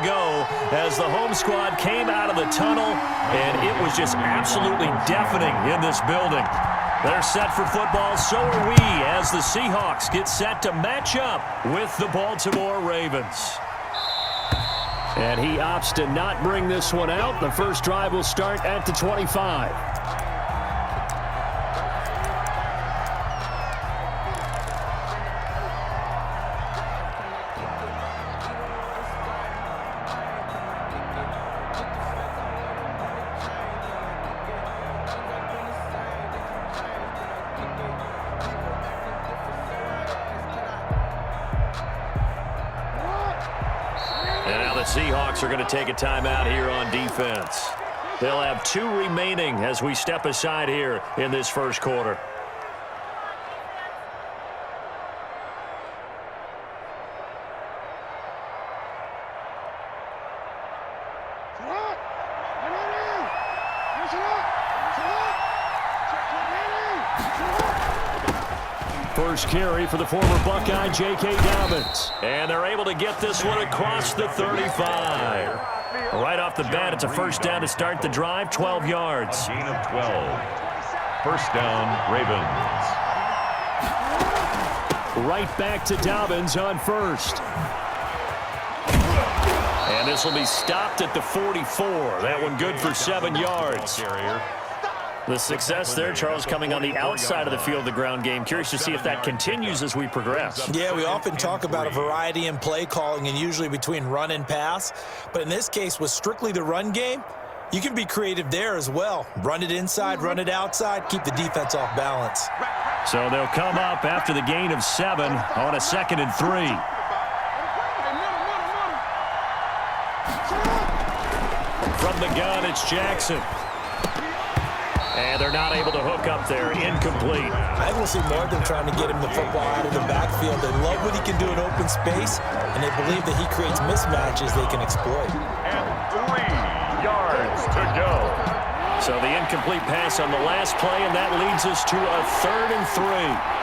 go as the home squad came out of the tunnel, and it was just absolutely deafening in this building. They're set for football, so are we, as the Seahawks get set to match up with the Baltimore Ravens. And he opts to not bring this one out. The first drive will start at the 25. Seahawks are going to take a timeout here on defense. They'll have 2 remaining as we step aside here in this first quarter. First carry for the former Buckeye, J.K. Dobbins. And they're able to get this one across the 35. Right off the bat, it's a first down to start the drive, 12 yards. A gain of 12. First down, Ravens. Right back to Dobbins on first. And this will be stopped at the 44. That one good for 7 yards. The success there, Charles, coming on the outside of the field, the ground game. Curious to see if that continues as we progress. Yeah, we often talk about a variety in play calling and usually between run and pass. But in this case, with strictly the run game, you can be creative there as well. Run it inside, run it outside, keep the defense off balance. So they'll come up after the gain of 7 on a 2nd and 3. From the gun, it's Jackson. And they're not able to hook up there. Incomplete. I will see more than trying to get him the football out of the backfield. They love what he can do in open space, and they believe that he creates mismatches they can exploit. And 3 yards to go. So the incomplete pass on the last play, and that leads us to a 3rd and 3.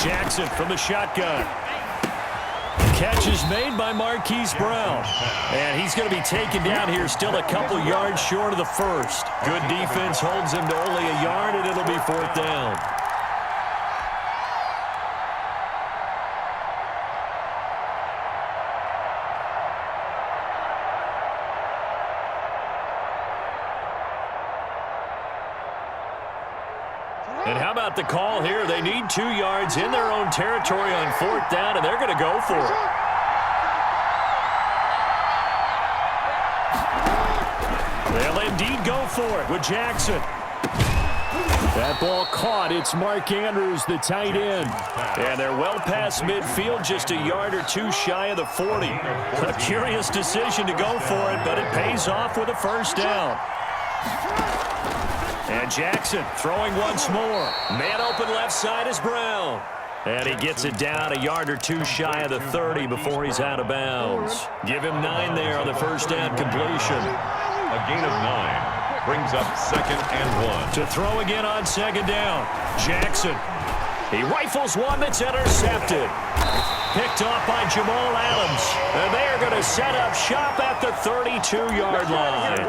Jackson from the shotgun. Catch is made by Marquise Brown. And he's going to be taken down here, still a couple yards short of the first. Good defense holds him to only a yard, and it'll be 4th down. And how about the call here? They need 2 yards in their own territory on 4th down, and they're going to go for it. They'll indeed go for it with Jackson. That ball caught. It's Mark Andrews, the tight end. And they're well past midfield, just a yard or 2 shy of the 40. A curious decision to go for it, but it pays off with a first down. And Jackson throwing once more. Man open left side is Brown. And he gets it down a yard or 2 shy of the 30 before he's out of bounds. Give him 9 there on the first down completion. A gain of 9 brings up 2nd and 1. To throw again on 2nd down. Jackson. He rifles one that's intercepted. Picked off by Jamal Adams. And they are going to set up shop at the 32-yard line.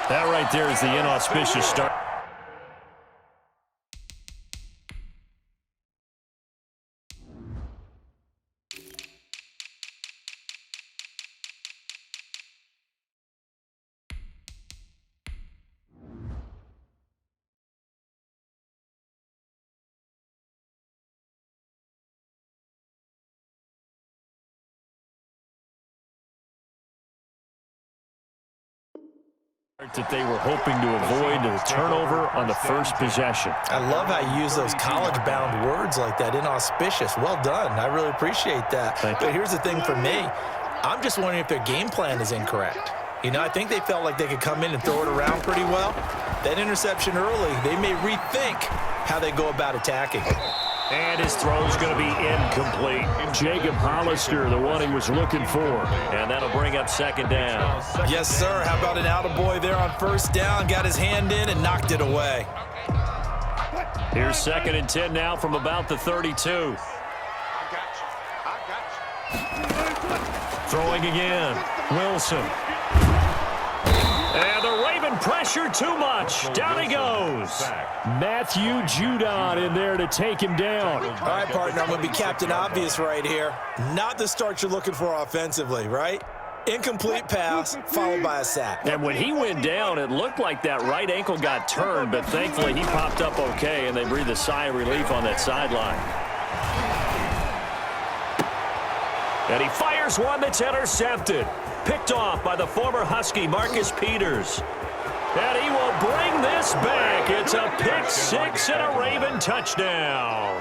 That right there is the inauspicious start. That they were hoping to avoid the turnover on the first possession. I love how you use those college-bound words like that, inauspicious. Well done. I really appreciate that. But here's the thing for me. I'm just wondering if their game plan is incorrect. You know, I think they felt like they could come in and throw it around pretty well. That interception early, they may rethink how they go about attacking. And his throw's going to be incomplete. Jacob Hollister, the one he was looking for. And that'll bring up second down. Yes, sir. How about an attaboy there on first down? Got his hand in and knocked it away. Here's 2nd and 10 now from about the 32. Throwing again. Wilson. And the Raven pressure too much. Down he goes. Matthew Judon in there to take him down. All right, partner, I'm going to be Captain Obvious right here. Not the start you're looking for offensively, right? Incomplete pass followed by a sack. And when he went down, it looked like that right ankle got turned, but thankfully he popped up okay, and they breathed a sigh of relief on that sideline. And he fires one that's intercepted. Picked off by the former Husky, Marcus Peters. And he will bring this back. It's a pick six and a Raven touchdown.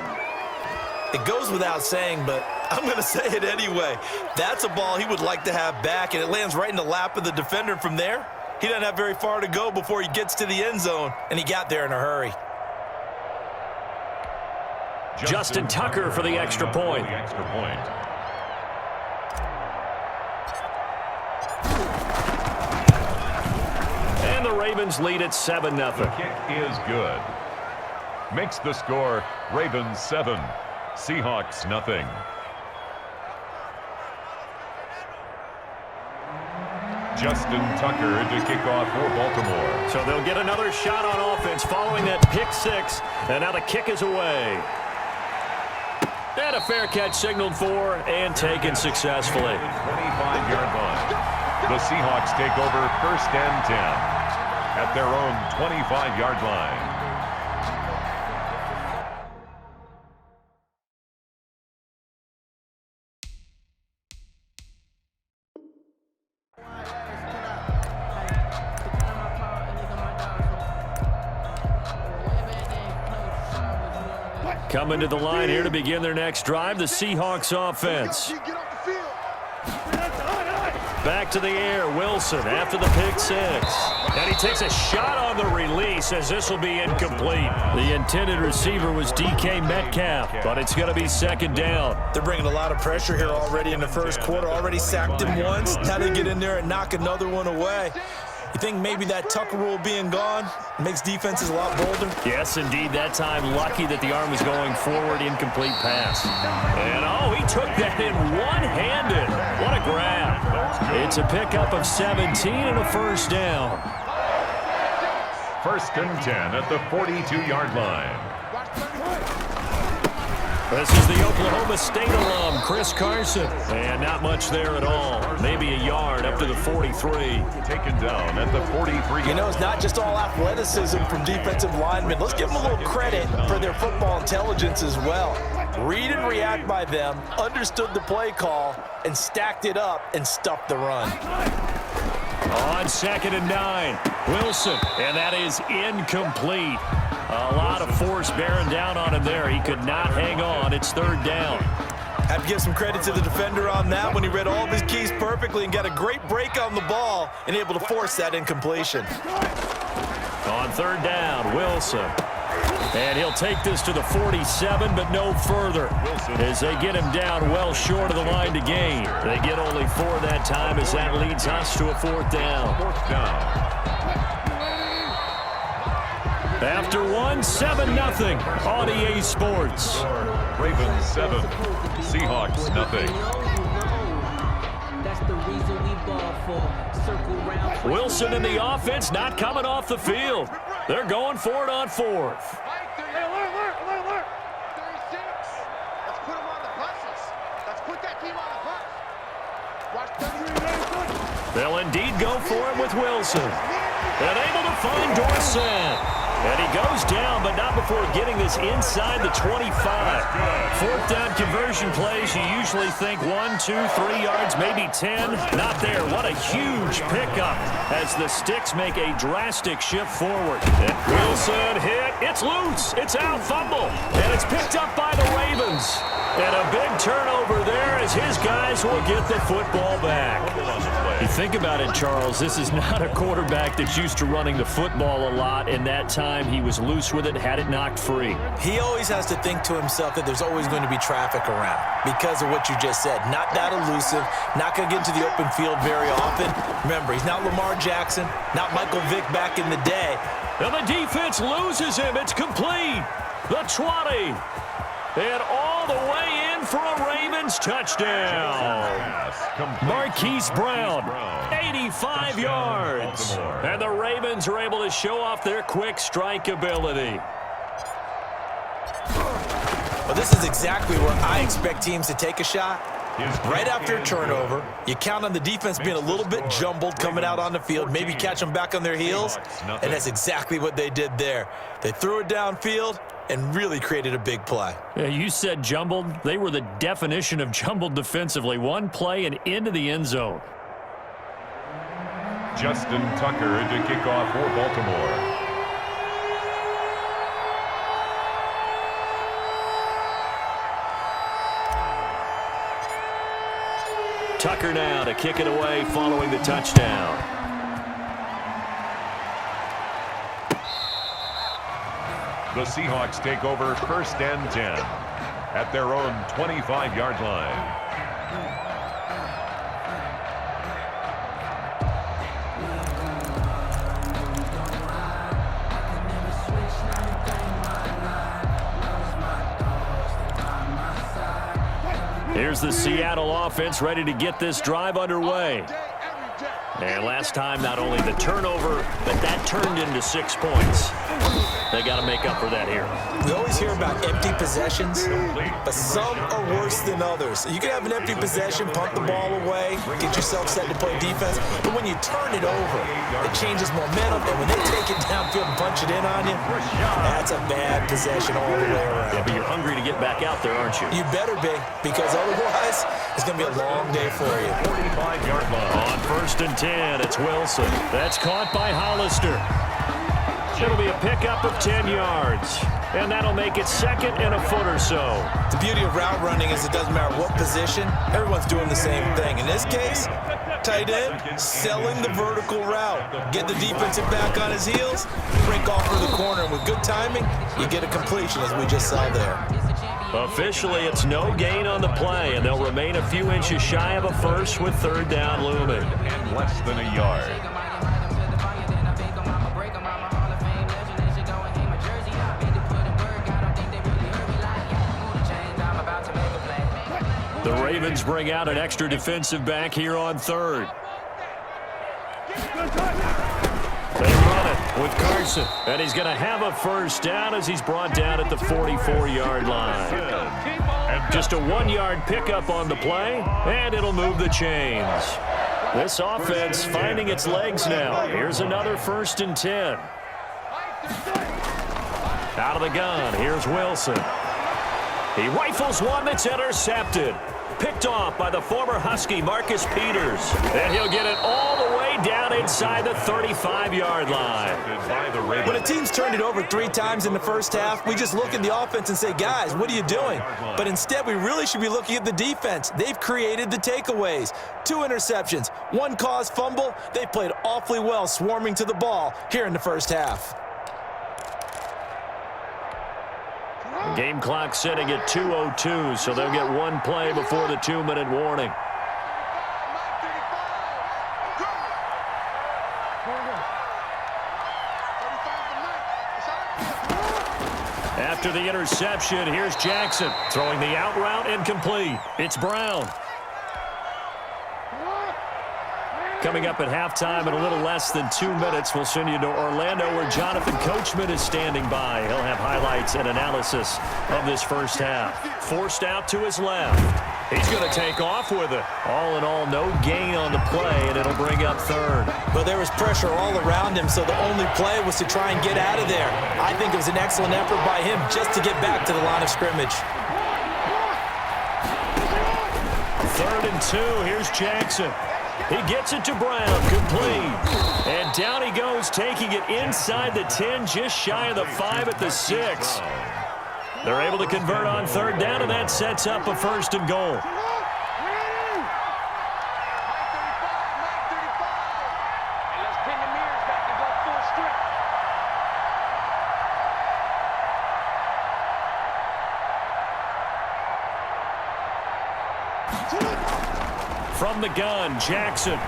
It goes without saying, but I'm going to say it anyway. That's a ball he would like to have back, and it lands right in the lap of the defender. From there, he doesn't have very far to go before he gets to the end zone, and he got there in a hurry. Justin Tucker for the extra point. And the Ravens lead at 7-0. The kick is good. Makes the score Ravens 7, Seahawks nothing. Justin Tucker to kick off for Baltimore. So they'll get another shot on offense following that pick six, and now the kick is away. And a fair catch signaled for and taken successfully. 25-yard line. The Seahawks take over 1st and 10 at their own 25-yard line. Coming to the line here to begin their next drive, the Seahawks offense. Back to the air, Wilson after the pick six. And he takes a shot on the release as this will be incomplete. The intended receiver was DK Metcalf, but it's going to be 2nd down. They're bringing a lot of pressure here already in the first quarter. Already sacked him once. Now they get in there and knock another one away. You think maybe that Tucker rule being gone makes defenses a lot bolder? Yes, indeed. That time, lucky that the arm was going forward, incomplete pass. And, oh, he took that in one-handed. What a grab. It's a pickup of 17 and a first down. 1st and 10 at the 42-yard line. This is the Oklahoma State alum, Chris Carson. And not much there at all. Maybe a yard up to the 43. Taken down at the 43. You know, it's not just all athleticism from defensive linemen. Let's give them a little credit for their football intelligence as well. Read and react by them, understood the play call, and stacked it up and stuffed the run. On 2nd and 9, Wilson, and that is incomplete. A lot of force bearing down on him there. He could not hang on. It's 3rd down. Have to give some credit to the defender on that when he read all of his keys perfectly and got a great break on the ball and able to force that incompletion. On 3rd down, Wilson. And he'll take this to the 47, but no further as they get him down well short of the line to gain. They get only 4 that time as that leads us to a 4th down. 4th down. After 7-0 on EA Sports. Ravens 7, Seahawks nothing. Wilson in the offense not coming off the field. They're going for it on 4th. Alert. 36. Let's put him on the buses. Let's put that team on the bus. Watch that. They'll indeed go for it with Wilson. And able to find Dorsett. And he goes down, but not before getting this inside the 25. 4th down conversion plays, you usually think 1, 2, 3 yards, maybe 10. Not there. What a huge pickup as the Sticks make a drastic shift forward. And Wilson hit. It's loose. It's out. Fumble. And it's picked up by the Ravens. And a big turnover there as his guys will get the football back. You think about it, Charles. This is not a quarterback that's used to running the football a lot, and that time time he was loose with it, had it knocked free. He always has to think to himself that there's always going to be traffic around because of what you just said. Not that elusive, not going to get into the open field very often. Remember, he's not Lamar Jackson, not Michael Vick back in the day. And the defense loses him. It's complete. The 20. And all the way in for a Ravens touchdown. Marquise Brown, 85 yards. And the Ravens are able to show off their quick strike ability. Well, this is exactly where I expect teams to take a shot. Right after a turnover, you count on the defense being a little bit jumbled coming out on the field, maybe catch them back on their heels, and that's exactly what they did there. They threw it downfield and really created a big play. Yeah, you said jumbled. They were the definition of jumbled defensively. One play and into the end zone. Justin Tucker to kick off for Baltimore. Tucker now to kick it away following the touchdown. The Seahawks take over 1st and 10 at their own 25-yard line. Here's the Seattle offense ready to get this drive underway. And last time, not only the turnover, but that turned into 6 points. They got to make up for that here. We always hear about empty possessions, but some are worse than others. You can have an empty possession, punt the ball away, get yourself set to play defense, but when you turn it over, it changes momentum, and when they take it downfield and punch it in on you, that's a bad possession all the way around. Yeah, but you're hungry to get back out there, aren't you? You better be, because otherwise, it's going to be a long day for you. 45-yard line. On 1st and 10, it's Wilson. That's caught by Hollister. It'll be a pickup of 10 yards. And that'll make it 2nd and a foot or so. The beauty of route running is it doesn't matter what position, everyone's doing the same thing. In this case, tight end, selling the vertical route. Get the defensive back on his heels, break off for the corner, and with good timing, you get a completion as we just saw there. Officially, it's no gain on the play, and they'll remain a few inches shy of a first with 3rd down looming. And less than a yard. The Ravens bring out an extra defensive back here on 3rd. They run it with Carson, and he's going to have a 1st down as he's brought down at the 44-yard line. And just a 1-yard pickup on the play, and it'll move the chains. This offense finding its legs now. Here's another 1st and 10. Out of the gun, here's Wilson. He rifles one that's intercepted. Picked off by the former Husky, Marcus Peters. And he'll get it all the way down inside the 35-yard line. When a team's turned it over 3 times in the first half, we just look at the offense and say, guys, what are you doing? But instead, we really should be looking at the defense. They've created the takeaways. 2 interceptions, 1 caused fumble. They played awfully well swarming to the ball here in the first half. Game clock setting at 2:02, so they'll get 1 play before the 2-minute warning. After the interception, here's Jackson throwing the out route incomplete. It's Brown. Coming up at halftime in a little less than 2 minutes, we'll send you to Orlando where Jonathan Coachman is standing by. He'll have highlights and analysis of this first half. Forced out to his left. He's going to take off with it. All in all, no gain on the play, and it'll bring up 3rd. But there was pressure all around him, so the only play was to try and get out of there. I think it was an excellent effort by him just to get back to the line of scrimmage. 3rd and 2, here's Jackson. He gets it to Brown, complete. And down he goes, taking it inside the 10, just shy of the 5 at the 6. They're able to convert on 3rd down, and that sets up a 1st and goal. From the gun, Jackson.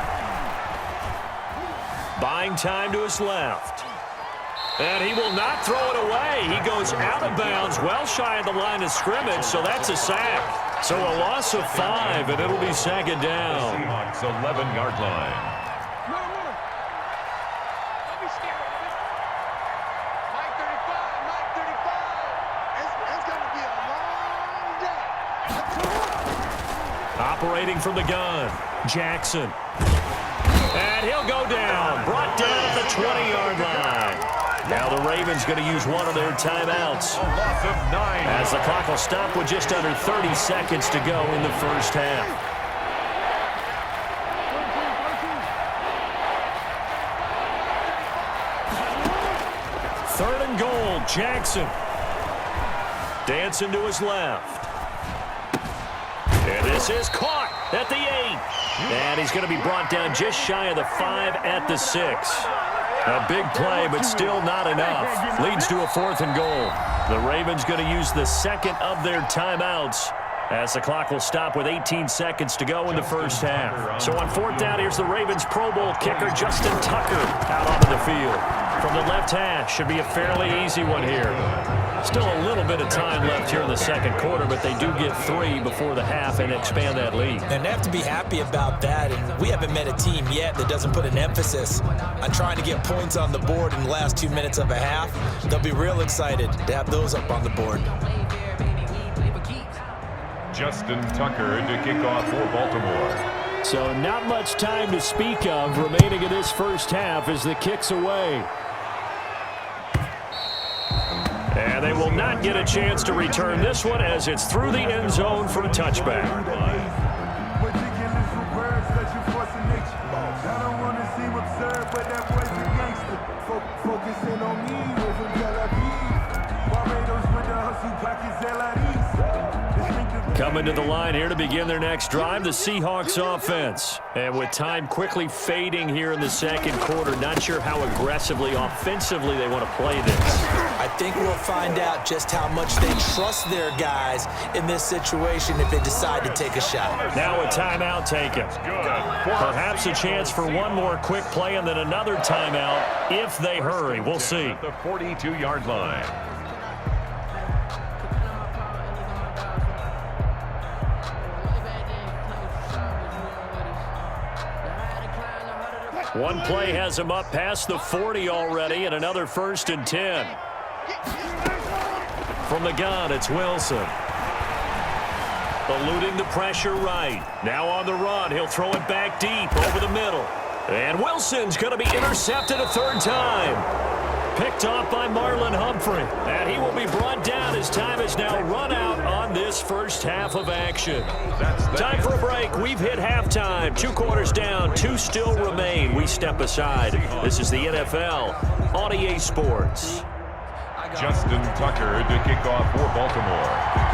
Buying time to his left. And he will not throw it away. He goes out of bounds, well shy of the line of scrimmage, so that's a sack. So a loss of 5, and it'll be second down. Seahawks 11-yard line. Operating from the gun, Jackson. And he'll go down, brought down at the 20-yard line. Now the Ravens going to use one of their timeouts. A loss of 9. As the clock will stop with just under 30 seconds to go in the first half. Third and goal, Jackson. Dancing to his left. And this is caught at the 8. And he's going to be brought down just shy of the 5 at the 6. A big play, but still not enough. Leads to a 4th and goal. The Ravens going to use the second of their timeouts as the clock will stop with 18 seconds to go in the first half. So on 4th down, here's the Ravens Pro Bowl kicker, Justin Tucker, out onto the field. From the left hash, should be a fairly easy one here. Still a little bit of time left here in the second quarter, but they do get 3 before the half and expand that lead. And they have to be happy about that. And we haven't met a team yet that doesn't put an emphasis on trying to get points on the board in the last 2 minutes of a half. They'll be real excited to have those up on the board. Justin Tucker to kick off for Baltimore. So not much time to speak of remaining in this first half as the kick's away. And they will not get a chance to return this one as it's through the end zone for a touchback. Coming to the line here to begin their next drive, the Seahawks offense. And with time quickly fading here in the second quarter, not sure how aggressively, offensively they want to play this. I think we'll find out just how much they trust their guys in this situation if they decide to take a shot. Now a timeout taken. Perhaps a chance for one more quick play and then another timeout if they hurry. We'll see. At the 42-yard line. One play has him up past the 40 already, and another 1st and 10. From the gun, it's Wilson. Eluding the pressure right. Now on the run, he'll throw it back deep over the middle. And Wilson's going to be intercepted a 3rd time. Picked off by Marlon Humphrey. And he will be brought down as time is now run out on this first half of action. Time for a break. We've hit halftime. 2 quarters down. 2 still remain. We step aside. This is the NFL on EA Sports. Justin Tucker to kick off for Baltimore.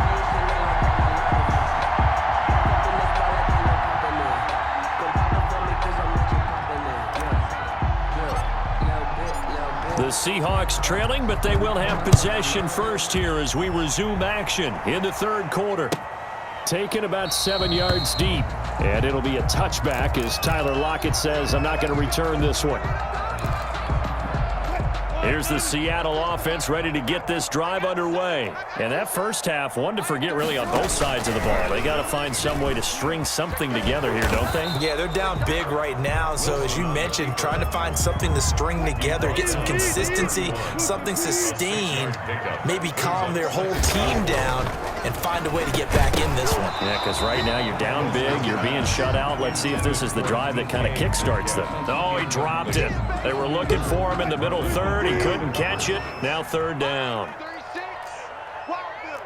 The Seahawks trailing, but they will have possession first here as we resume action in the 3rd quarter. Taken about 7 yards deep, and it'll be a touchback as Tyler Lockett says, I'm not going to return this one. Here's the Seattle offense ready to get this drive underway. And that first half, one to forget really on both sides of the ball. They got to find some way to string something together here, don't they? Yeah, they're down big right now. So as you mentioned, trying to find something to string together, get some consistency, something sustained, maybe calm their whole team down and find a way to get back in this one. Yeah, because right now you're down big, you're being shut out. Let's see if this is the drive that kind of kickstarts them. Oh, he dropped it. They were looking for him in the middle 3rd. He couldn't catch it. Now 3rd down. 36. Wild Bill.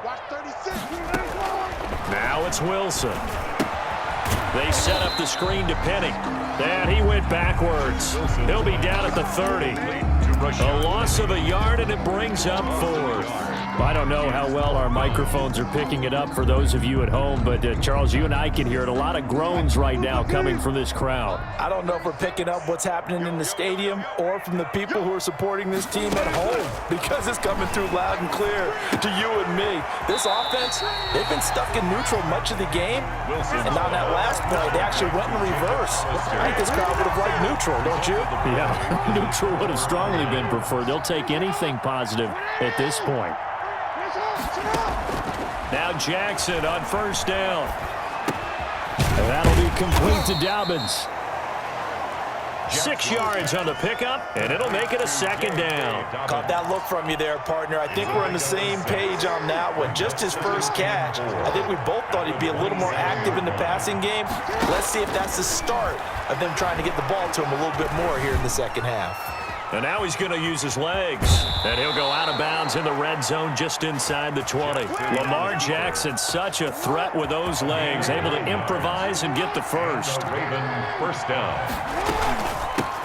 Watch 36. Now it's Wilson. They set up the screen to Penny. And he went backwards. He'll be down at the 30. A loss of a yard, and it brings up 4th. I don't know how well our microphones are picking it up for those of you at home, but Charles, you and I can hear it. A lot of groans right now coming from this crowd. I don't know if we're picking up what's happening in the stadium or from the people who are supporting this team at home, because it's coming through loud and clear to you and me. This offense, they've been stuck in neutral much of the game, and on that last play, they actually went in reverse. I think this crowd would have liked neutral, don't you? Yeah, neutral would have strongly been preferred. They'll take anything positive at this point. Now Jackson on first down. And that'll be complete to Dobbins. 6 yards on the pickup, and it'll make it a second down. Caught that look from you there, partner. I think we're on the same page on that one. Just his first catch. I think we both thought he'd be a little more active in the passing game. Let's see if that's the start of them trying to get the ball to him a little bit more here in the second half. And now he's going to use his legs. And he'll go out of bounds in the red zone just inside the 20. Lamar Jackson, such a threat with those legs, able to improvise and get the first. First down.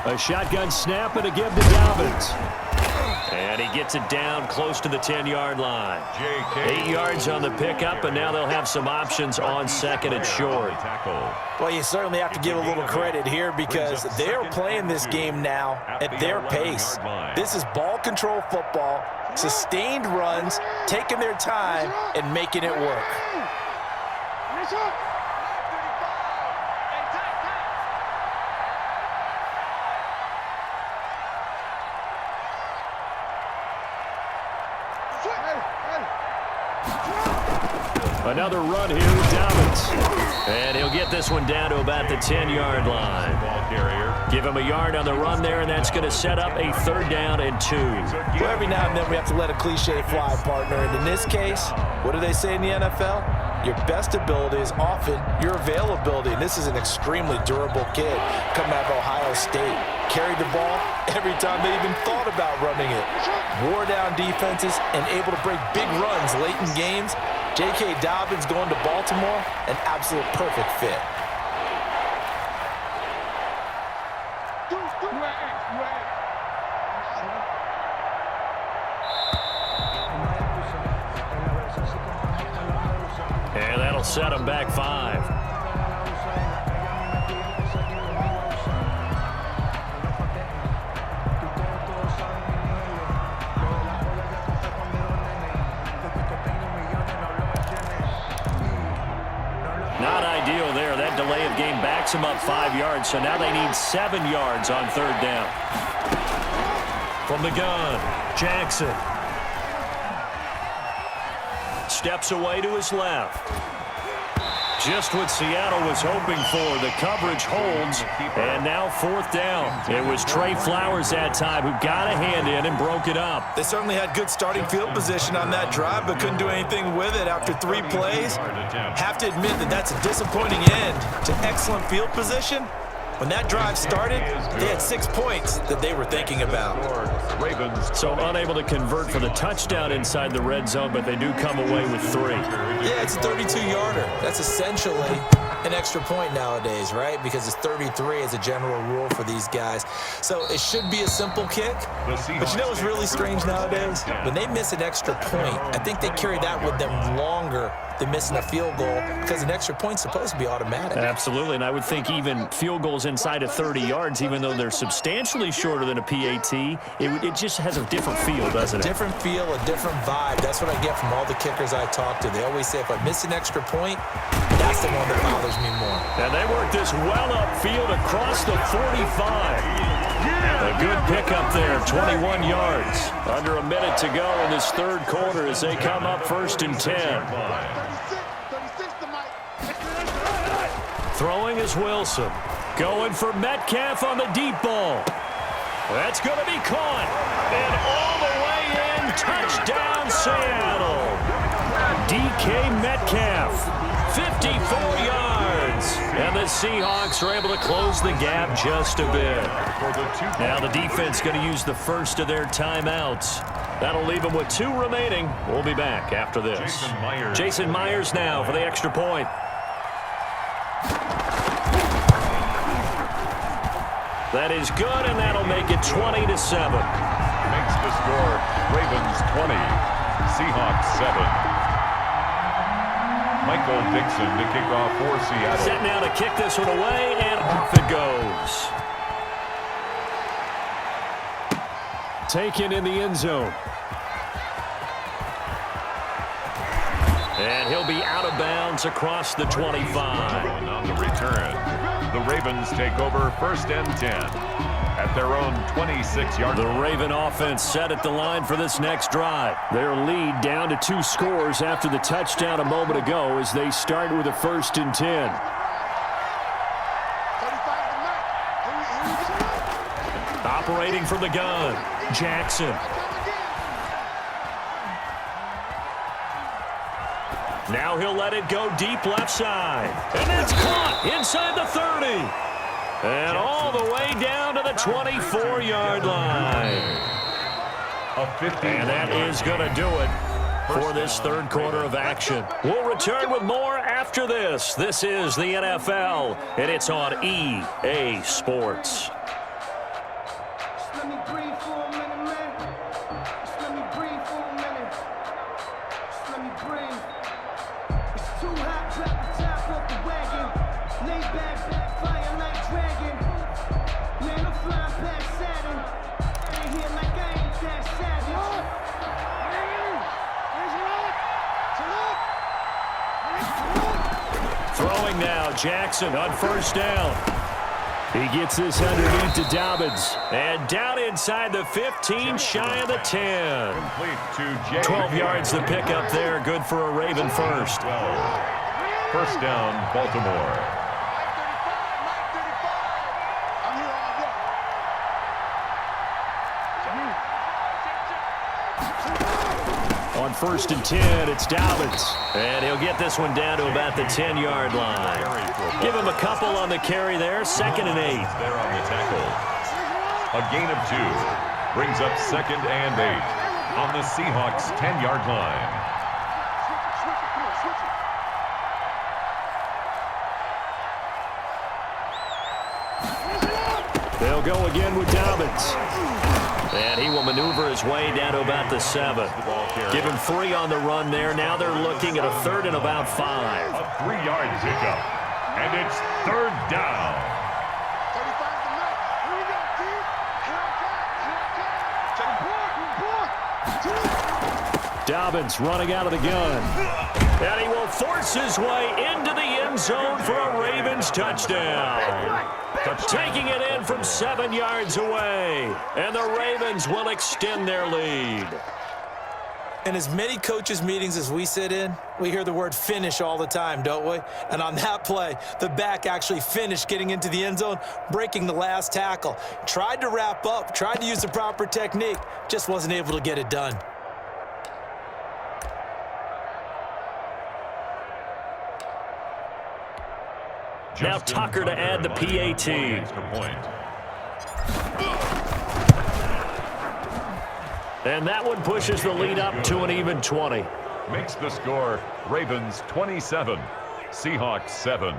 A shotgun snap and a give to Dobbins. And he gets it down close to the 10-yard line. 8 yards on the pickup, and now they'll have some options on second and short. Well, you certainly have to give a little credit here because they're playing this game now at their pace. This is ball control football, sustained runs, taking their time, and making it work. Another run here with Dobbins. And he'll get this one down to about the 10-yard line. Give him a yard on the run there, and that's going to set up a 3rd down and 2. Well, every now and then we have to let a cliche fly, partner. And in this case, what do they say in the NFL? Your best ability is often your availability. And this is an extremely durable kid coming out of Ohio State. Carried the ball every time they even thought about running it. Wore down defenses and able to break big runs late in games. J.K. Dobbins going to Baltimore, an absolute perfect fit. And that'll set him back 5. Not ideal there. That delay of game backs him up 5 yards, so now they need 7 yards on 3rd down. From the gun, Jackson. Steps away to his left. Just what Seattle was hoping for. The coverage holds, and now 4th down. It was Trey Flowers that time who got a hand in and broke it up. They certainly had good starting field position on that drive, but couldn't do anything with it after 3 plays. Have to admit that that's a disappointing end to excellent field position. When that drive started, they had 6 points that they were thinking about. So unable to convert for the touchdown inside the red zone, but they do come away with 3. Yeah, it's a 32-yarder. That's essentially an extra point nowadays, right? Because it's 33 as a general rule for these guys. So it should be a simple kick. But you know what's really strange nowadays? When they miss an extra point, I think they carry that with them longer than missing a field goal because an extra point's supposed to be automatic. Absolutely, and I would think even field goals inside of 30 yards, even though they're substantially shorter than a PAT, it just has a different feel, doesn't it? Different feel, a different vibe. That's what I get from all the kickers I talk to. They always say if I miss an extra point, that's the one that bothers me more. And they work this well upfield across the 45. A good pickup there, 21 yards. Under a minute to go in this 3rd quarter as they come up 1st and 10. Throwing is Wilson. Going for Metcalf on the deep ball. That's going to be caught. And all the way in, touchdown Seattle. DK Metcalf, 54 yards. And the Seahawks are able to close the gap just a bit. Now the defense going to use the first of their timeouts. That'll leave them with 2 remaining. We'll be back after this. Jason Myers now for the extra point. That is good, and that'll make it 20-7. Makes the score Ravens 20, Seahawks 7. Michael Dixon to kick off for Seattle. Set now to kick this one away, and off it goes. Taken in the end zone. And he'll be out of bounds across the 25. On the return, the Ravens take over 1st and 10 at their own 26-yard line. The Raven offense set at the line for this next drive. Their lead down to 2 scores after the touchdown a moment ago as they start with a 1st and 10. Operating from the gun, Jackson. Now he'll let it go deep left side. And that's caught inside the 30. And all the way down to the 24-yard line. And that is going to do it for this third quarter of action. We'll return with more after this. This is the NFL, and it's on EA Sports. Throwing now, Jackson on 1st down. He gets this underneath to Dobbins. And down inside the 15, shy of the 10. 12 yards to pick up there. Good for a Raven first. 1st down, Baltimore. On 1st and 10, it's Dobbins. And he'll get this one down to about the 10-yard line. Give him a couple on the carry there. 2nd and 8. There on the tackle. A gain of 2 brings up 2nd and 8 on the Seahawks 10-yard line. They'll go again with Dobbins. And he will maneuver his way down to about the 7. Give him 3 on the run there. Now they're looking at a 3rd and about 5. A 3-yard pickup. And it's 3rd down. 35 Dobbins running out of the gun. And he will force his way into the end zone for a Ravens touchdown. Taking it in from 7 yards away. And the Ravens will extend their lead. In as many coaches' meetings as we sit in, we hear the word finish all the time, don't we? And on that play, the back actually finished getting into the end zone, breaking the last tackle. Tried to wrap up, tried to use the proper technique, just wasn't able to get it done. Now Tucker to add the PAT. And that one pushes the lead up to an even 20. Makes the score Ravens 27, Seahawks 7.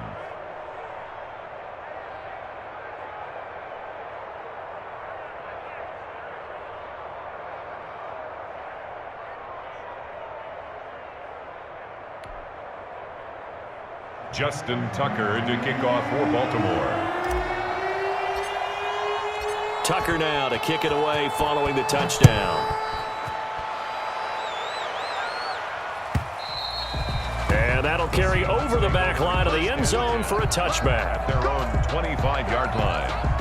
Justin Tucker to kick off for Baltimore. Tucker now to kick it away following the touchdown. And that'll carry over the back line of the end zone for a touchback. At their own 25-yard line.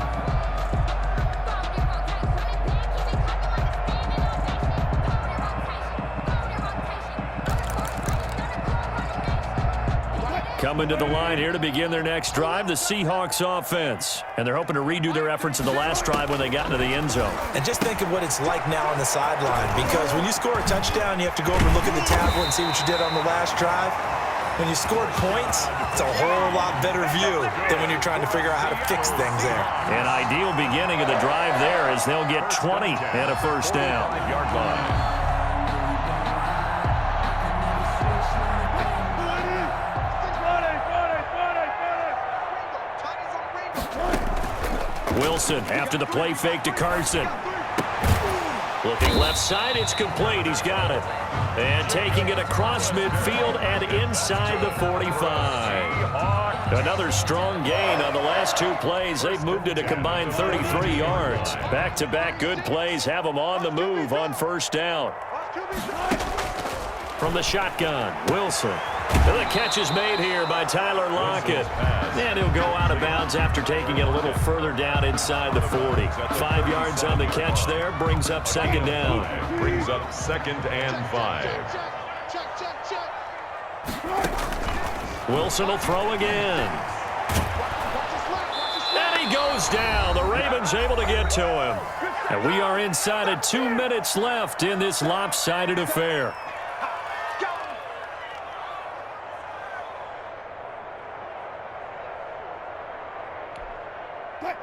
Coming to the line here to begin their next drive, the Seahawks offense. And they're hoping to redo their efforts in the last drive when they got into the end zone. And just think of what it's like now on the sideline, because when you score a touchdown, you have to go over and look at the tablet and see what you did on the last drive. When you scored points, it's a whole lot better view than when you're trying to figure out how to fix things there. An ideal beginning of the drive there as they'll get 20 and a first down. Yard line. Wilson after the play fake to Carson. Looking left side, it's complete. He's got it. And taking it across midfield and inside the 45. Another strong gain on the last two plays. They've moved it a combined 33 yards. Back-to-back good plays have them on the move on first down. From the shotgun, Wilson. And the catch is made here by Tyler Lockett. And he'll go out of bounds after taking it a little further down inside the 40. 5 yards on the catch there, brings up second down. Brings up 2nd and 5. Wilson will throw again. And he goes down. The Ravens able to get to him. And we are inside of 2 minutes left in this lopsided affair.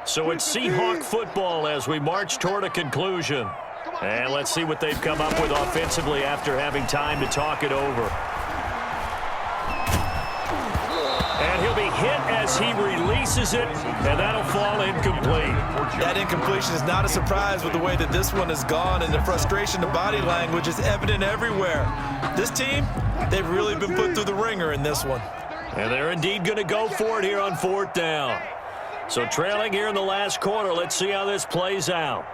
So it's Seahawk football as we march toward a conclusion. And let's see what they've come up with offensively after having time to talk it over. And he'll be hit as he releases it, and that'll fall incomplete. That incompletion is not a surprise with the way that this one has gone, and the frustration, the body language is evident everywhere. This team, they've really been put through the ringer in this one. And they're indeed going to go for it here on 4th down. So trailing here in the last quarter, let's see how this plays out.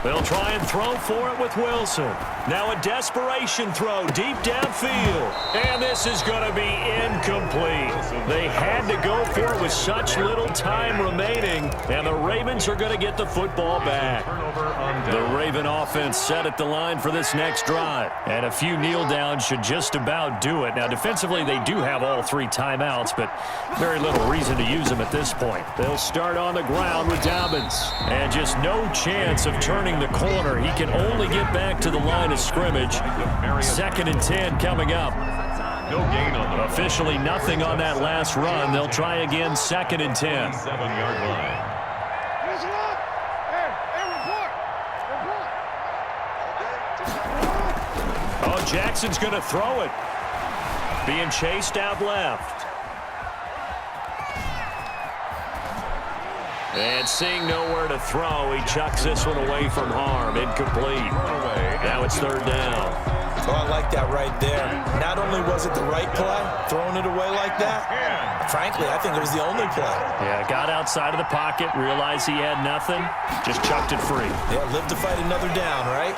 They'll try and throw for it with Wilson. Now a desperation throw deep downfield. And this is going to be incomplete. They had to go for it with such little time remaining. And the Ravens are going to get the football back. The Raven offense set at the line for this next drive. And a few kneel downs should just about do it. Now defensively they do have all 3 timeouts, but very little reason to use them at this point. They'll start on the ground with Dobbins. And just no chance of turning the corner. He can only get back to the line of scrimmage. 2nd and 10 coming up. No gain on the Officially nothing on that last run. They'll try again 2nd and 10. 7-yard line. Oh, Jackson's going to throw it. Being chased out left. And seeing nowhere to throw, he chucks this one away from harm. Incomplete. Now it's 3rd down. Oh, I like that right there. Not only was it the right play, throwing it away like that, frankly, I think it was the only play. Yeah, got outside of the pocket, realized he had nothing, just chucked it free. Yeah, live to fight another down, right?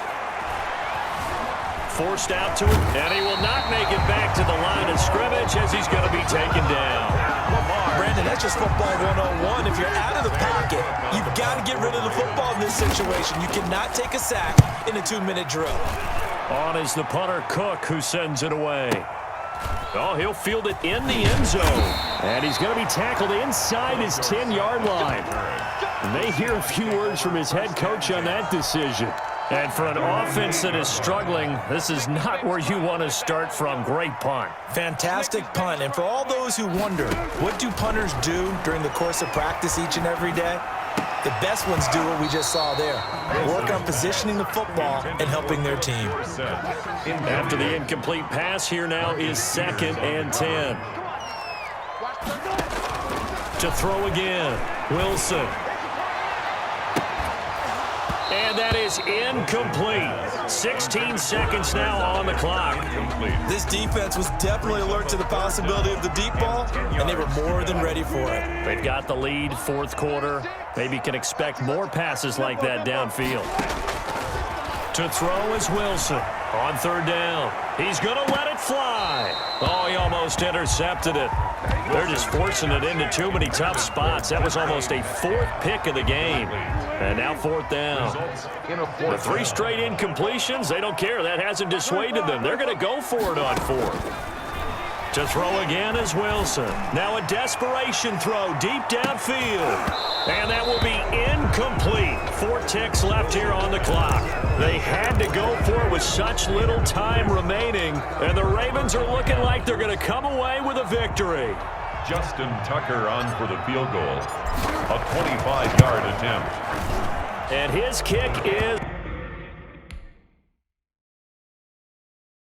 Forced out to it, and he will not make it back to the line of scrimmage as he's going to be taken down. Brandon, that's just football 101. If you're out of the pocket, you've got to get rid of the football in this situation. You cannot take a sack in a 2-minute drill. On is the punter, Cook, who sends it away. Oh, he'll field it in the end zone. And he's going to be tackled inside his 10-yard line. And they hear a few words from his head coach on that decision. And for an offense that is struggling, this is not where you want to start from. Great punt. Fantastic punt. And for all those who wonder, what do punters do during the course of practice each and every day? The best ones do what we just saw there. Work on positioning the football and helping their team. After the incomplete pass, here now is 2nd and 10. To throw again, Wilson. And that is incomplete. 16 seconds now on the clock. This defense was definitely alert to the possibility of the deep ball, and they were more than ready for it. They've got the lead, 4th quarter. Maybe can expect more passes like that downfield. To throw is Wilson on 3rd down. He's going to let it fly. Oh, he almost intercepted it. They're just forcing it into too many tough spots. That was almost a 4th pick of the game. And now 4th down. The 3 straight incompletions, they don't care. That hasn't dissuaded them. They're going to go for it on 4th. To throw again is Wilson. Now a desperation throw deep downfield. And that will be incomplete. 4 ticks left here on the clock. They had to go for it with such little time remaining. And the Ravens are looking like they're going to come away with a victory. Justin Tucker on for the field goal. A 25-yard attempt. And his kick is